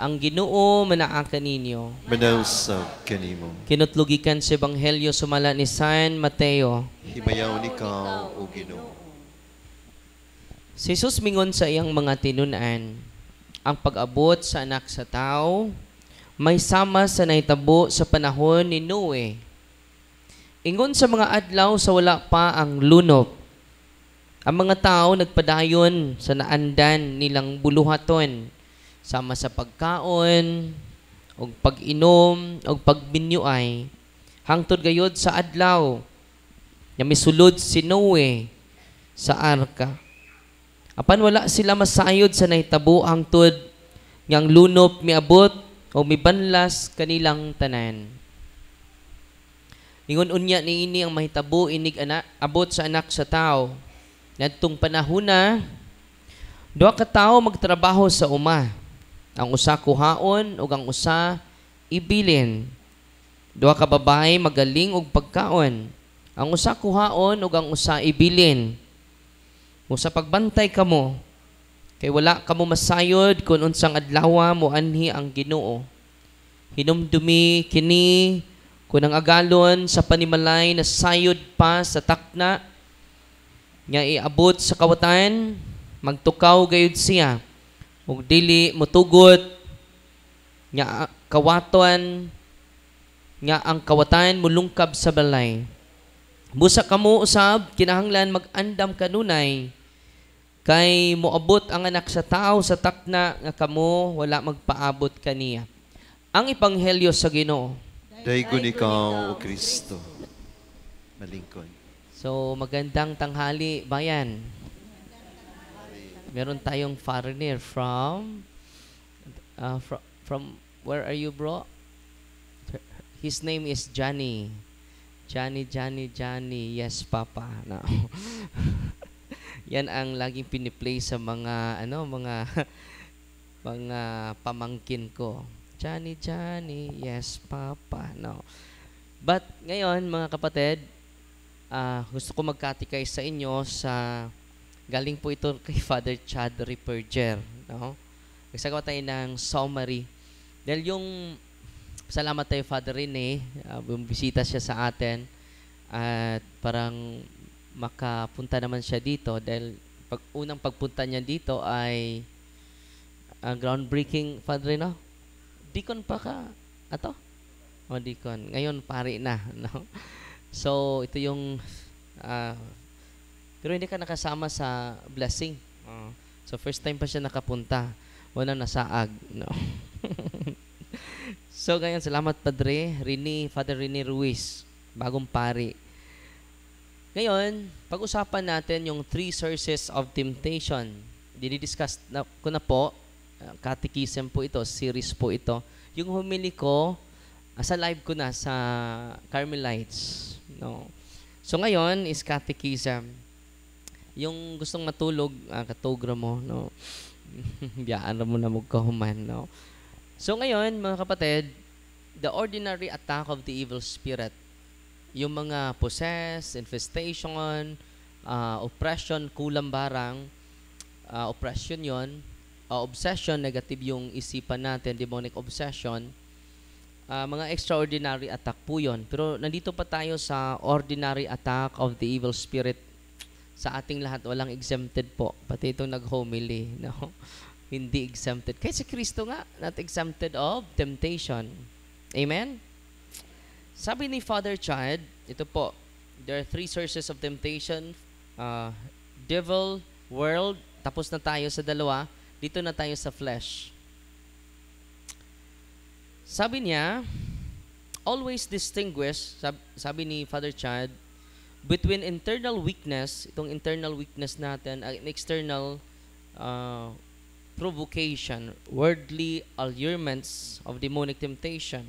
Ang Ginoo manaa kaninyo. Manausab kanimo. Kinutlugikan sa Ebanghelyo sumala ni San Mateo. Himayaw ikaw, O Ginoo. Si Jesus mingon sa iyang mga tinunan, ang pag-abot sa anak sa tao, may sama sa naitabo sa panahon ni Noe. Ingon sa mga adlaw sa wala pa ang lunop. Ang mga tao nagpadayon sa naandan nilang buluhaton, sama sa pagkaon, o pag-inom, o pagbinyuay, hangtod gayod sa adlaw, na misulod si Noe sa arka. Apan wala sila masayod sa nahitabo hangtod ngang lunop miabot o mibanlas kanilang tanan. Ingon unya niini ang mahitabo inig abot sa anak sa tao. Nadtong panahona, duha ka tawo magtrabaho sa uma. Ang usa kuhaon ug ang usa ibilin. Duha ka babae magaling og pagkaon. Ang usa kuhaon ug ang usa ibilin. Kung sa pagbantay kamo, kay wala kamo masayod kung unsang adlaw mo anhi ang Ginoo. Hinumdumi kini kung ang agalon sa panimalay na sayod pa sa takna nga iabot sa kawatan, magtukaw gayud siya ug dili motugot nga kawaton nga ang kawatan mulungkab sa balay. Busa kamo usab kinahanglan mag-andam kanunay kay moabot ang anak sa tao sa takna nga kamo wala magpaabot kaniya. Ang Ebanghelyo sa Ginoo. Daygon ikaw, O Kristo. Malingkod. So, magandang tanghali, bayan. Meron tayong foreigner from where are you, bro? His name is Johnny. Johnny. Yes, Papa. No. Yan ang laging piniplay sa mga mga pamangkin ko. Johnny, yes, Papa. No. But ngayon, mga kapatid, gusto ko magkatikay sa inyo sa galing po ito kay Father Chad Ripperger, no? Nagsagawa tayo ng summary. Dahil yung salamat tayo Father Rene, bumisita siya sa atin at parang makapunta naman siya dito dahil unang pagpunta niya dito ay groundbreaking Father Rene, no? Deacon pa ka ato? O deacon. Ngayon pari na, no? So, ito yung pero hindi ka nakasama sa blessing. So, first time pa siya nakapunta. Walang nasaag, no? So, ngayon, salamat Padre Father Rene Ruiz, bagong pari. Ngayon, pag-usapan natin yung 3 sources of temptation. Dinidiscuss ko na po, catechism po ito, series po ito. Yung humili ko, sa live ko na sa Carmelites. No. So ngayon is catechism. Yung gustong matulog, katugra mo, no. Biyaan mo na magkahuman, no. So ngayon, mga kapatid, the ordinary attack of the evil spirit. Yung mga possess, infestation, oppression, kulang barang, oppression yon, obsession, negative yung isipan natin, demonic obsession. Mga extraordinary attack po yun. Pero nandito pa tayo sa ordinary attack of the evil spirit. Sa ating lahat, walang exempted po. Pati itong nag-homily, no? Hindi exempted. Kaya si Kristo nga, not exempted of temptation. Amen? Sabi ni Father Chad, ito po, there are 3 sources of temptation. Devil, world, tapos na tayo sa dalawa. Dito na tayo sa flesh. Sabi niya, always distinguish, sabi ni Father Chad, between internal weakness, itong internal weakness natin, and external provocation, worldly allurements of demonic temptation.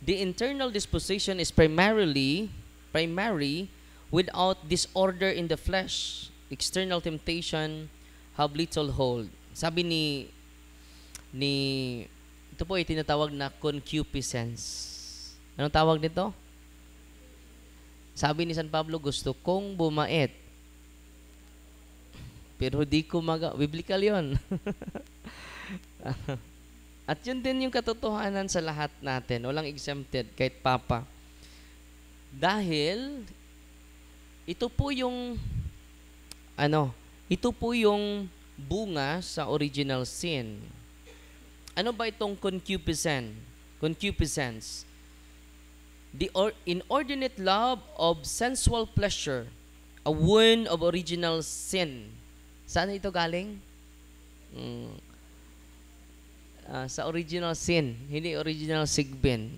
The internal disposition is primary without disorder in the flesh. External temptation have little hold. Sabi ni ito po ay tinatawag na concupiscence. Anong tawag nito? Sabi ni San Pablo, gusto kong bumait. Pero di ko biblical yun. At yun din yung katotohanan sa lahat natin. Walang exempted, kahit Papa. Dahil, ito po yung, ito po yung bunga sa original sin. Ano ba itong concupiscence? Concupiscence. The inordinate love of sensual pleasure, a wound of original sin. Saan ito galing? Sa original sin, hindi original sigbin.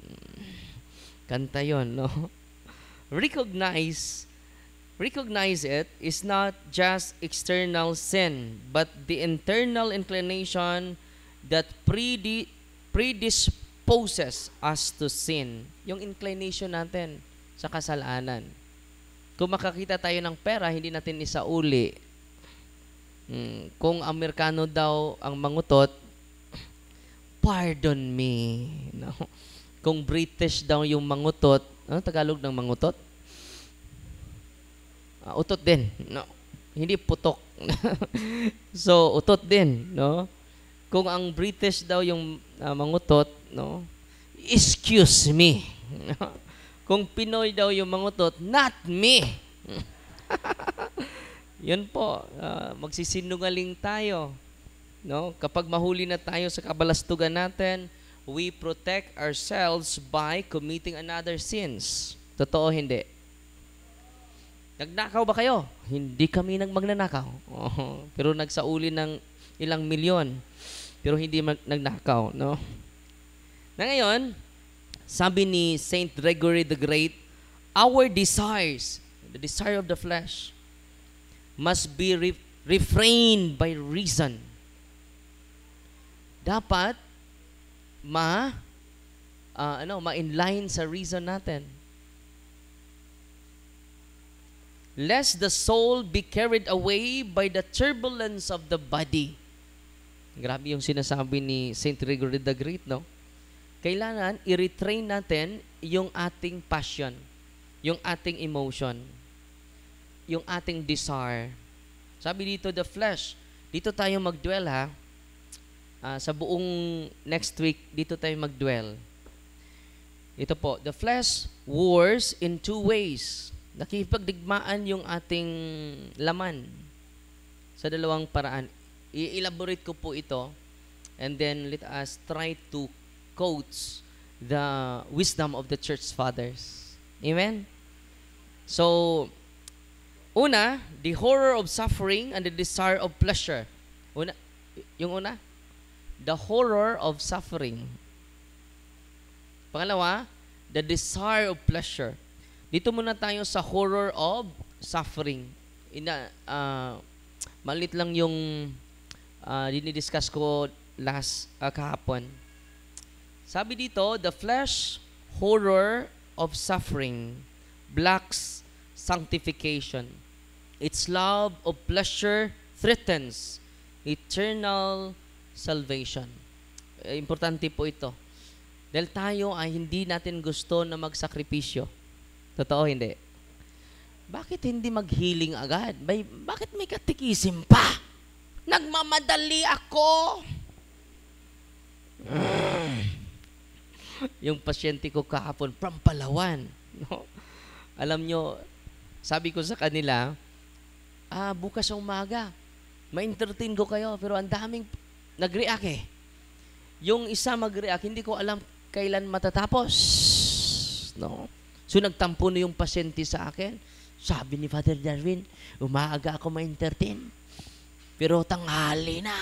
Kanta yun, no? Recognize it is not just external sin, but the internal inclination that predisposes us to sin. Yung inclination natin sa kasalanan. Kung makakita tayo ng pera, hindi natin isauli. Kung Amerikano daw ang mangutot, pardon me. No? Kung British daw yung mangutot, ano Tagalog ng mangutot? Utot din. No? Hindi putok. So, utot din. No? Kung ang British daw yung mangutot, no? Excuse me. Kung Pinoy daw yung mangutot, not me. Yun po, magsisinungaling tayo. No? Kapag mahuli na tayo sa kabalastugan natin, we protect ourselves by committing another sins. Totoo hindi? Nagnakaw ba kayo? Hindi kami magnanakaw. Pero nagsauli ng ilang milyon. Pero hindi nagnakaw. No? Na ngayon, sabi ni Saint Gregory the Great, our desires, the desire of the flesh, must be refrained by reason. Dapat ma-inline sa reason natin. Lest the soul be carried away by the turbulence of the body. Grabe yung sinasabi ni Saint Gregory the Great, no? Kailangan i-retrain natin yung ating passion, yung ating emotion, yung ating desire. Sabi dito, the flesh. Dito tayo mag-dwell, ha? Sa buong next week, dito tayo mag-dwell. Ito po, the flesh wars in two ways. Nakipagdigmaan yung ating laman sa dalawang paraan. I-elaborate ko po ito, and then let us try to quote the wisdom of the church fathers. Amen? So, una, the horror of suffering and the desire of pleasure. Yung una, the horror of suffering. Pangalawa, the desire of pleasure. Dito muna tayo sa horror of suffering. Malit lang yung dinidiscuss ko kahapon. Sabi dito, the flesh horror of suffering blocks sanctification. Its love of pleasure threatens eternal salvation. Importante po ito. Dahil tayo ay hindi natin gusto na magsakripisyo. Totoo, hindi? Bakit hindi mag-healing agad? Bakit may katikisim pa? Nagmamadali ako. Yung pasyente ko kahapon from Palawan. No? Alam nyo, sabi ko sa kanila, bukas sa umaga, ma-entertain ko kayo, pero ang daming nag-react eh. Yung isa mag-react, hindi ko alam kailan matatapos. No? So nagtampo na yung pasyente sa akin. Sabi ni Father Darwin, umaaga ako ma-entertain. Pero tanghali na,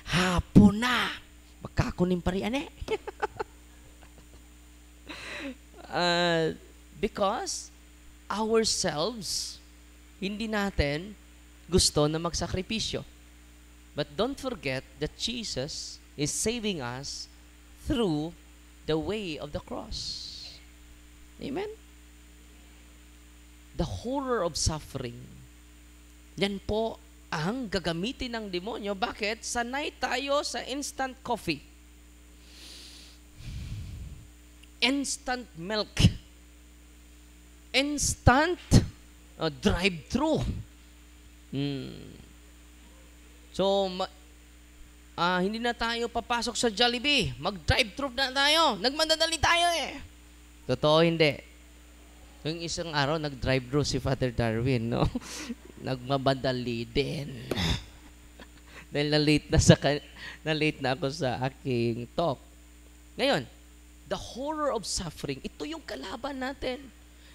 hapon na. Magkakunin pa rin eh. Because ourselves, hindi natin gusto na magsakripisyo. But don't forget that Jesus is saving us through the way of the cross. Amen? The horror of suffering. Yan po ang gagamitin ng demonyo. Bakit? Sanay tayo sa instant coffee. Instant milk. Instant drive-thru. So, Hindi na tayo papasok sa Jollibee. Mag-drive-thru na tayo. Nagmadadali tayo eh. Totoo, hindi. Yung isang araw, nag-drive-thru si Father Darwin, no? Nagmamadali din. Dahil na-late na ako sa aking talk. Ngayon, the horror of suffering, ito yung kalaban natin.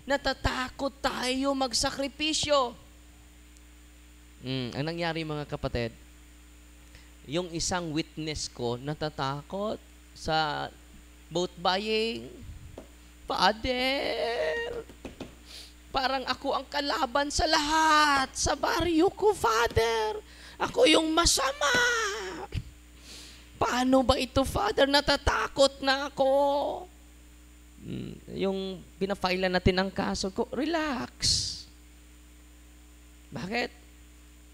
Natatakot tayo magsakripisyo. Ang nangyari mga kapatid, yung isang witness ko natatakot sa boat buying. Father, parang ako ang kalaban sa lahat. Sa baryo ko, Father. Ako yung masama. Paano ba ito, Father? Natatakot na ako. Yung pinafailan natin ang kaso ko, relax. Bakit?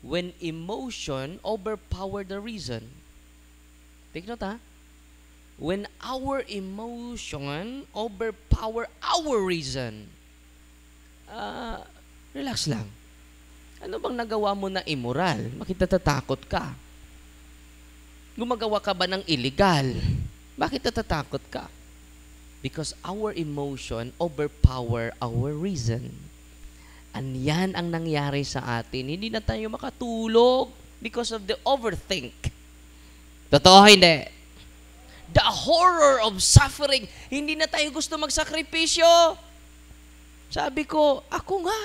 When emotion overpower the reason. Take note, ha? When our emotion overpower our reason. Relax lang. Ano bang nagawa mo na immoral? Bakit natatakot ka? Gumagawa ka ba ng illegal? Bakit natatakot ka? Because our emotion overpower our reason. Yan ang nangyari sa atin. Hindi na tayo makatulog because of the overthink. Totoo, hindi? The horror of suffering. Hindi na tayo gusto magsakripisyo. Sabi ko, ako nga.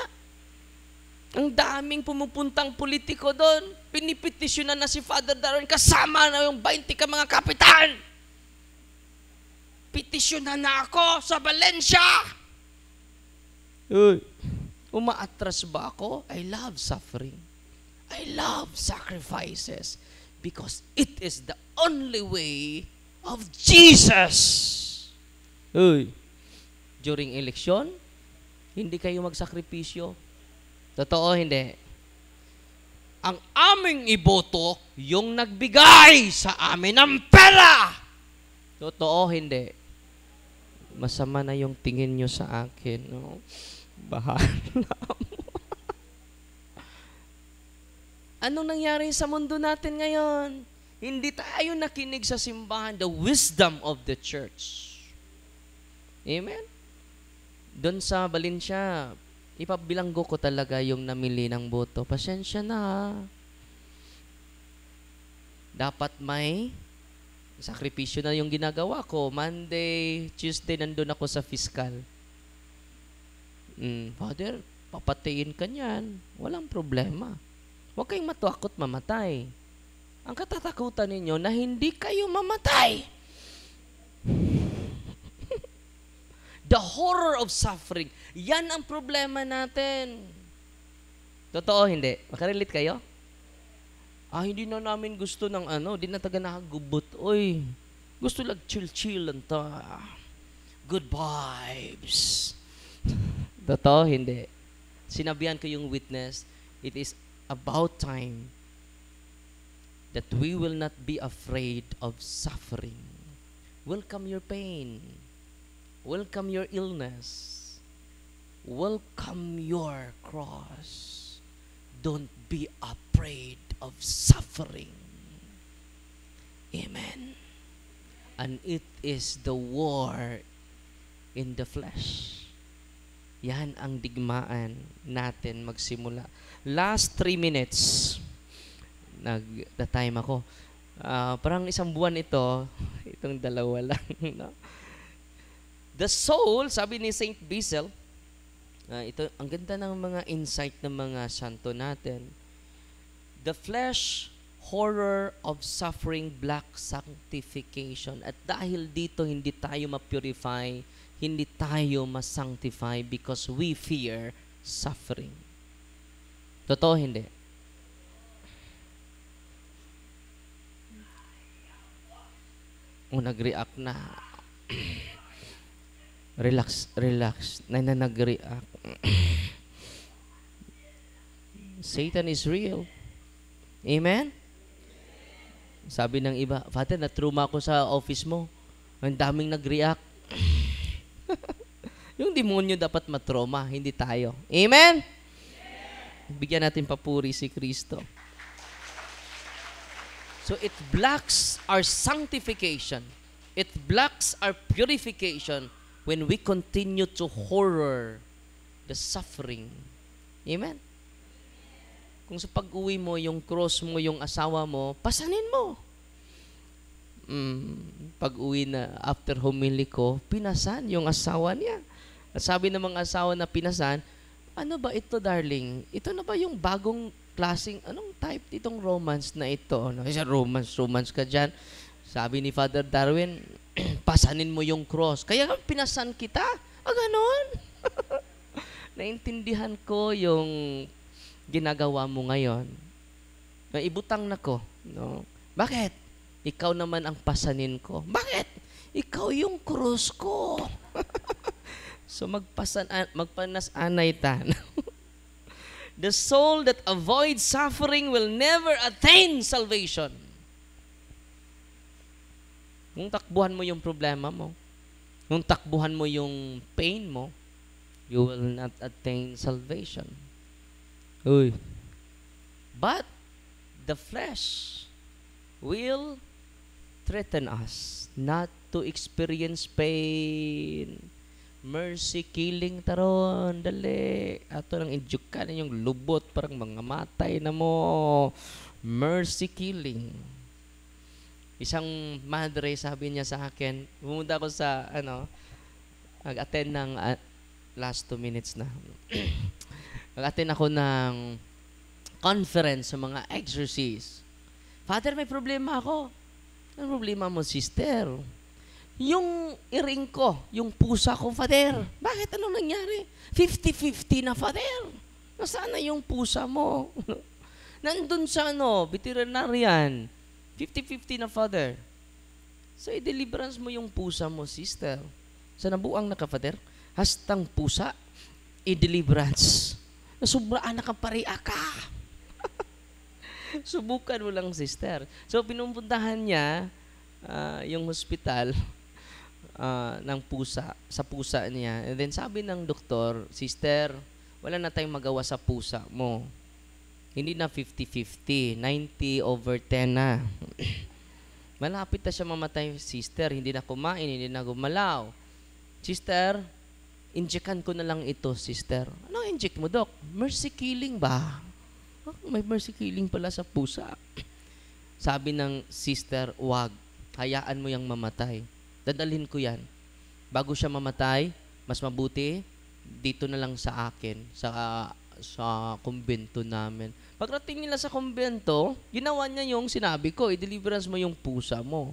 Ang daming pumupuntang politiko doon. Pinipetisyonan na si Father Darwin. Kasama na yung 20 ka mga kapitan. Petisyonan na ako sa Valencia. Uy. Umaatras ba ako? I love suffering. I love sacrifices because it is the only way of Jesus. Uy, during election, hindi kayo magsakripisyo. Totoo, hindi. Ang aming iboto, yung nagbigay sa amin ng pera. Totoo, hindi. Masama na yung tingin nyo sa akin, no? Bahala mo. Anong nangyari sa mundo natin ngayon? Hindi tayo nakinig sa simbahan, the wisdom of the church. Amen? Doon sa Valencia, ipabilanggo ko talaga yung namili ng boto. Pasensya na, ha? Dapat may sakripisyo na yung ginagawa ko. Monday, Tuesday, nandun ako sa fiscal. Father, papatayin ka niyan. Walang problema. Huwag kayong matakot mamatay. Ang katatakutan ninyo na hindi kayo mamatay. The horror of suffering. Yan ang problema natin. Totoo, hindi? Makarelate kayo? Hindi na namin gusto ng di na taga nakagubot. Oy, gusto lang chill-chill lang ta. Good vibes. Totoo, hindi. Sinabihan ko yung witness, it is about time that we will not be afraid of suffering. Welcome your pain. Welcome your illness. Welcome your cross. Don't be afraid of suffering. Amen. And it is the war in the flesh. Yan ang digmaan natin magsimula. Last 3 minutes. Nag-time ako. Parang isang buwan ito. Itong dalawa lang. No? The soul, sabi ni Saint Basil, ito, ang ganda ng mga insight ng mga santo natin. The flesh, horror of suffering, black sanctification. At dahil dito, hindi tayo ma-purify, hindi tayo ma-sanctify because we fear suffering. Totoo, hindi? Nag-react na. Relax. Nag-react. Satan is real. Amen? Sabi ng iba, Father, natruma ako sa office mo. Ang daming nag-react. Yung demonyo dapat matroma, hindi tayo. Amen? Bigyan natin papuri si Kristo. So it blocks our sanctification. It blocks our purification when we continue to horror the suffering. Amen? Kung sa pag-uwi mo, yung cross mo, yung asawa mo, pasanin mo. Pag-uwi na after homily ko, pinasan yung asawa niya. At sabi ng mga asawa na pinasan, ano ba ito, darling? Ito na ba yung bagong klaseng, anong type itong romance na ito? Ano? Isa romance ka dyan. Sabi ni Father Darwin, pasanin mo yung cross. Kaya pinasan kita. Ganon. Naintindihan ko yung ginagawa mo ngayon. Ibutang na ko. No? Bakit? Ikaw naman ang pasanin ko. Bakit? Ikaw yung cross ko. So magpanas-anay tan. The soul that avoids suffering will never attain salvation. Kung takbuhan mo yung problema mo, kung takbuhan mo yung pain mo, you will not attain salvation. Uy. But the flesh will threaten us not to experience pain. Mercy killing taron, dali. Ato nang injukan yung lubot, parang mga matay na mo. Mercy killing. Isang madre, sabi niya sa akin, pumunta ako sa, nag-attend ng, last 2 minutes na. Nag-attend ako ng conference sa mga exorcist. Father, may problema ako. Ano problema mo, sister? Yung iring ko, yung pusa ko, Father. Bakit? Anong nangyari? 50-50 na, Father. Nasaan na yung pusa mo? Nandun sa veterinarian. 50-50 na, Father. So, i-deliverance mo yung pusa mo, sister. Sa nabuang na ka, Father, hastang pusa, i-deliverance. Nasubraan na ka paria ka. Subukan mo lang, sister. So, pinumpuntahan niya yung hospital ng pusa, sa pusa niya. And then sabi ng doktor, sister, wala na tayong magawa sa pusa mo. Hindi na 50-50, 90/10 na. Malapit na siya mamatay, sister. Hindi na kumain, hindi na gumalaw. Sister, injekan ko na lang ito, sister. Ano inject mo, Dok? Mercy killing ba? May mercy killing pala sa pusa. Sabi ng sister, wag. Hayaan mo yang mamatay. Dadalhin ko yan. Bago siya mamatay, mas mabuti, dito na lang sa akin, sa kumbento namin. Pagdating nila sa kumbento, ginawa niya yung sinabi ko, i-deliverance mo yung pusa mo.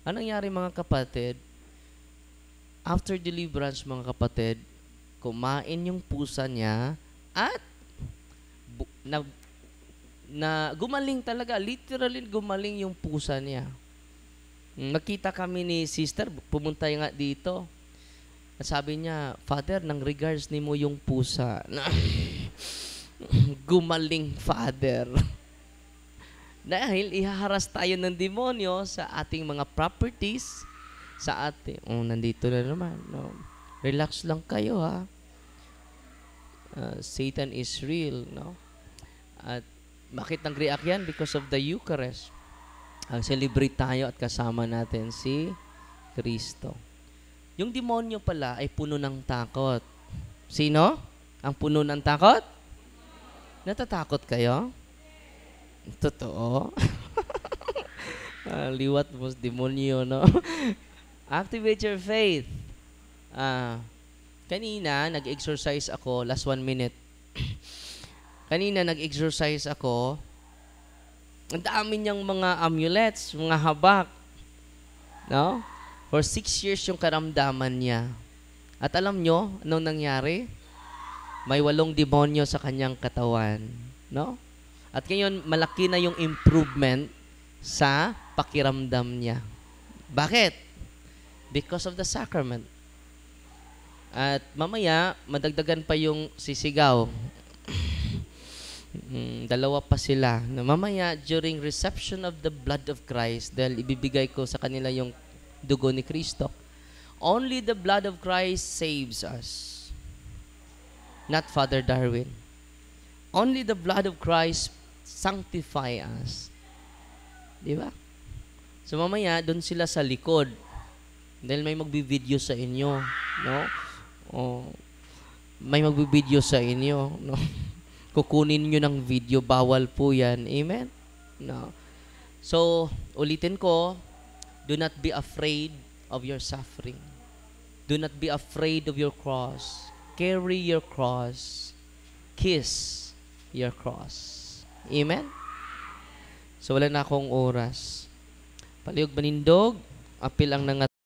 Anong nangyari, mga kapatid? After deliverance, mga kapatid, kumain yung pusa niya at na gumaling talaga. Literally, gumaling yung pusa niya. Nakita kami ni sister, pumunta nga dito. At sabi niya, Father, nang regards ni mo yung pusa. Gumaling, Father. Dahil ihaharas tayo ng demonyo sa ating mga properties, sa ating, nandito na naman. No? Relax lang kayo, ha? Satan is real, no? At bakit nag-react yan? Because of the Eucharist. Ang celebrate tayo at kasama natin si Kristo. Yung demonyo pala ay puno ng takot. Sino? Ang puno ng takot? Natatakot kayo? Totoo? Liwat mo sa demonyo, no? Activate your faith. Kanina, nag-exercise ako, last 1 minute. Kanina, nag-exercise ako. Ang dami niyang mga amulets, mga habak. No? For 6 years yung karamdaman niya. At alam nyo, anong nangyari? May 8 demonyo sa kanyang katawan. No? At ngayon, malaki na yung improvement sa pakiramdam niya. Bakit? Because of the sacrament. At mamaya, madagdagan pa yung sisigaw. 2 pa sila. Na mamaya, during reception of the blood of Christ, dahil ibibigay ko sa kanila yung dugo ni Kristo, only the blood of Christ saves us. Not Father Darwin. Only the blood of Christ sanctify us. Di ba? So mamaya, doon sila sa likod. Dahil may magbi-video sa inyo. No? O, may magbi-video sa inyo. No? Kukunin nyo ng video. Bawal po yan. Amen? No. So, ulitin ko, do not be afraid of your suffering. Do not be afraid of your cross. Carry your cross. Kiss your cross. Amen? So, wala na akong oras. Paliog manindog, apil ang